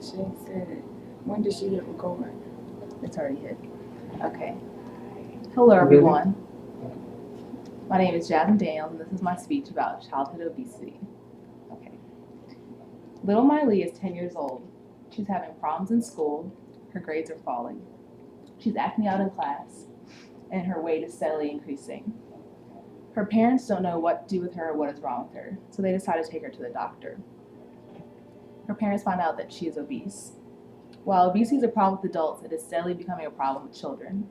She said, when did she hit record? It's already hit. Okay. Hello, everyone. My name is Jasmine Daniels, and this is my speech about childhood obesity. Okay. Little Miley is 10 years old. She's having problems in school. Her grades are falling. She's acting out in class, and her weight is steadily increasing. Her parents don't know what to do with her or what is wrong with her, so they decide to take her to the doctor. Her parents find out that she is obese. While obesity is a problem with adults, it is steadily becoming a problem with children.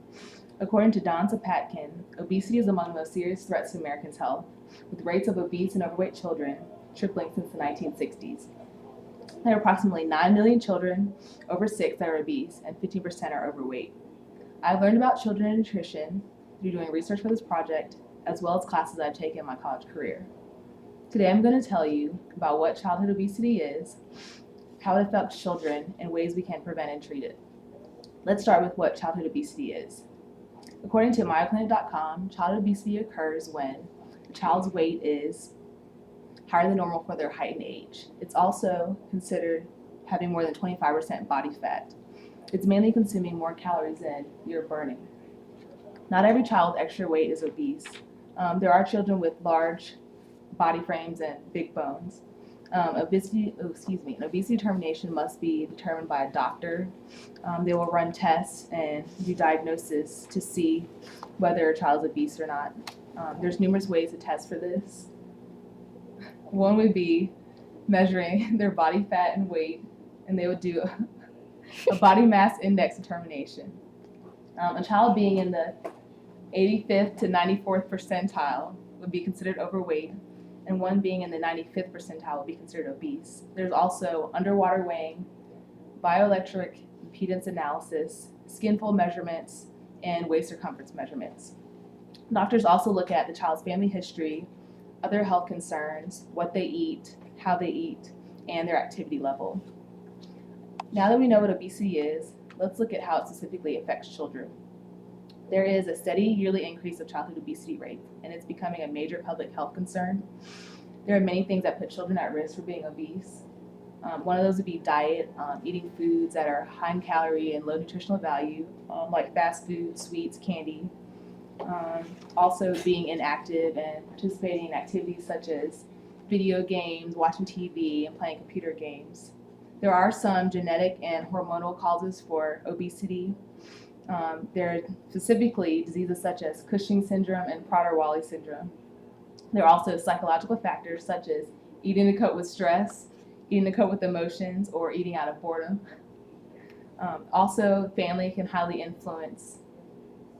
According to Don Zapatkin, obesity is among the most serious threats to Americans' health, with rates of obese and overweight children tripling since the 1960s. There are approximately 9 million children over 6 that are obese, and 15% are overweight. I've learned about children and nutrition through doing research for this project, as well as classes I've taken in my college career. Today I'm going to tell you about what childhood obesity is, how it affects children, and ways we can prevent and treat it. Let's start with what childhood obesity is. According to MyPlanet.com, childhood obesity occurs when a child's weight is higher than normal for their height and age. It's also considered having more than 25% body fat. It's mainly consuming more calories than you're burning. Not every child with extra weight is obese. There are children with large body frames and big bones. An obesity determination must be determined by a doctor. They will run tests and do diagnosis to see whether a child is obese or not. There's numerous ways to test for this. One would be measuring their body fat and weight, and they would do a body mass index determination. A child being in the 85th to 94th percentile would be considered overweight, and one being in the 95th percentile would be considered obese. There's also underwater weighing, bioelectric impedance analysis, skinfold measurements, and waist circumference measurements. Doctors also look at the child's family history, other health concerns, what they eat, how they eat, and their activity level. Now that we know what obesity is, let's look at how it specifically affects children. There is a steady yearly increase of childhood obesity rates, and it's becoming a major public health concern. There are many things that put children at risk for being obese. One of those would be diet, eating foods that are high in calorie and low nutritional value, like fast food, sweets, candy. Also being inactive and participating in activities such as video games, watching TV, and playing computer games. There are some genetic and hormonal causes for obesity. There are specifically diseases such as Cushing syndrome and Prader-Willi syndrome. There are also psychological factors such as eating to cope with stress, eating to cope with emotions, or eating out of boredom. Also, family can highly influence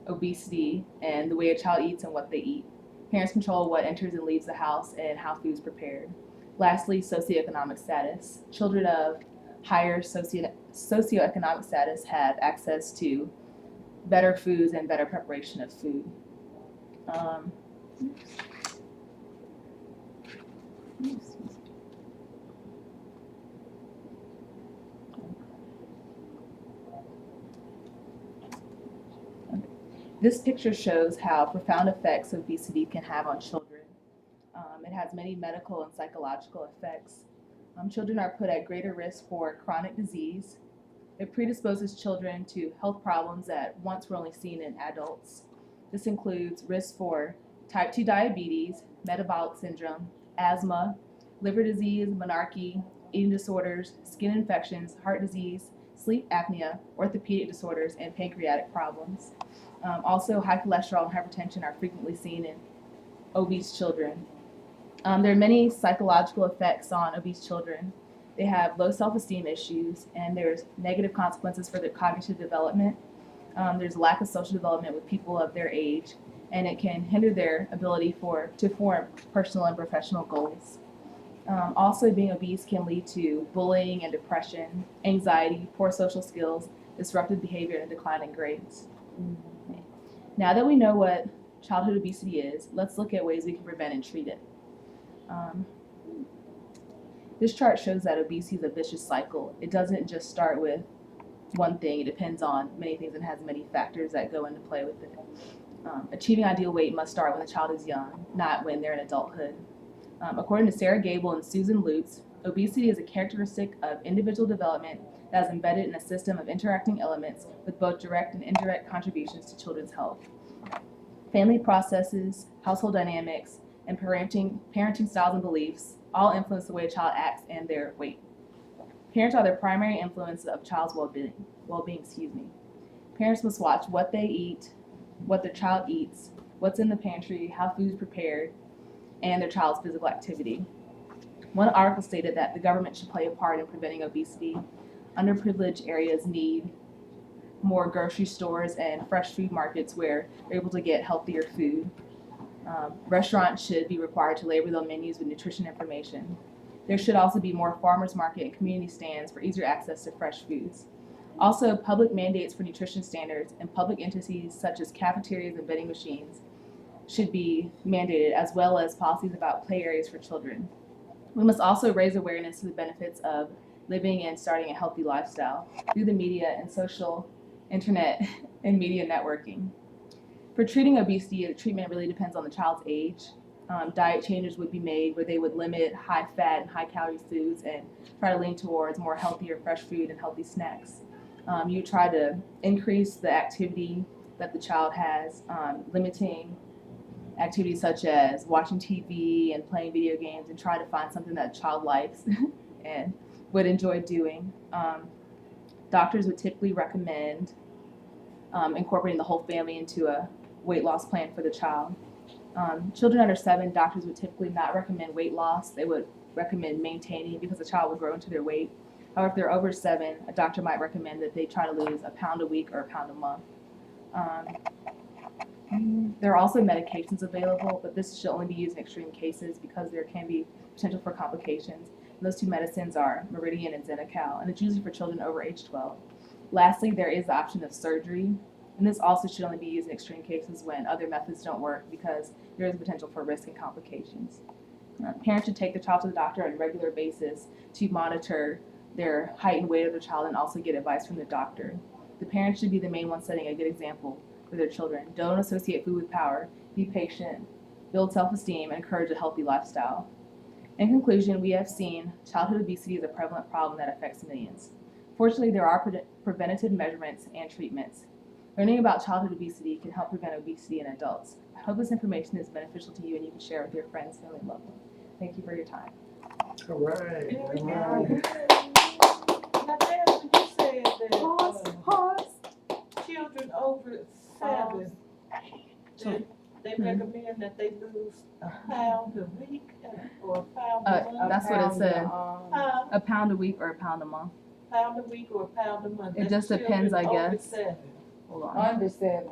obesity and the way a child eats and what they eat. Parents control what enters and leaves the house and how food is prepared. Lastly, socioeconomic status. Children of higher socioeconomic status have access to better foods and better preparation of food. This picture shows how profound effects obesity can have on children. It has many medical and psychological effects. Children are put at greater risk for chronic disease. It predisposes children to health problems that once were only seen in adults. This includes risk for type 2 diabetes, metabolic syndrome, asthma, liver disease, menarche, eating disorders, skin infections, heart disease, sleep apnea, orthopedic disorders, and pancreatic problems. Also, high cholesterol and hypertension are frequently seen in obese children. There are many psychological effects on obese children. They have low self-esteem issues, and there's negative consequences for their cognitive development. There's a lack of social development with people of their age, and it can hinder their ability to form personal and professional goals. Also, being obese can lead to bullying and depression, anxiety, poor social skills, disruptive behavior, and a decline in grades. Now that we know what childhood obesity is, let's look at ways we can prevent and treat it. This chart shows that obesity is a vicious cycle. It doesn't just start with one thing. It depends on many things and has many factors that go into play with it. Achieving ideal weight must start when the child is young, not when they're in adulthood. According to Sarah Gable and Susan Lutz, Obesity is a characteristic of individual development that is embedded in a system of interacting elements with both direct and indirect contributions to children's health. Family processes, household dynamics, and parenting styles and beliefs all influence the way a child acts and their weight. Parents are the primary influence of child's well-being. Parents must watch what they eat, what their child eats, what's in the pantry, how food is prepared, and their child's physical activity. One article stated that the government should play a part in preventing obesity. Underprivileged areas need more grocery stores and fresh food markets where they're able to get healthier food. Restaurants should be required to label their menus with nutrition information. There should also be more farmers market and community stands for easier access to fresh foods. Also, public mandates for nutrition standards and public entities such as cafeterias and vending machines should be mandated, as well as policies about play areas for children. We must also raise awareness to the benefits of living and starting a healthy lifestyle through the media and social, internet, and media networking. For treating obesity, the treatment really depends on the child's age. Diet changes would be made where they would limit high fat and high calorie foods and try to lean towards more healthier fresh food and healthy snacks. You try to increase the activity that the child has, limiting activities such as watching TV and playing video games, and try to find something that the child likes and would enjoy doing. Doctors would typically recommend incorporating the whole family into a weight loss plan for the child. Children under 7, doctors would typically not recommend weight loss. They would recommend maintaining because the child would grow into their weight. However, if they're over 7, a doctor might recommend that they try to lose a pound a week or a pound a month. There are also medications available, but this should only be used in extreme cases because there can be potential for complications. And those 2 medicines are Meridian and Xenical, and it's usually for children over age 12. Lastly, there is the option of surgery, and this also should only be used in extreme cases when other methods don't work because there is potential for risk and complications. Parents should take their child to the doctor on a regular basis to monitor their height and weight of their child and also get advice from the doctor. The parents should be the main ones setting a good example for their children. Don't associate food with power. Be patient, build self-esteem, and encourage a healthy lifestyle. In conclusion, we have seen childhood obesity is a prevalent problem that affects millions. Fortunately, there are preventative measurements and treatments. Learning about childhood obesity can help prevent obesity in adults. I hope this information is beneficial to you and you can share it with your friends, family, and loved ones. Thank you for your time. All right. Now, Dad, when you said that children over 7, they recommend that they lose a pound a week or a pound a month. That's what it said. Huh? A pound a week or a pound a month. Pound a week or a pound a month. It That's just depends, I children over guess. 7. Hold on. Under 7.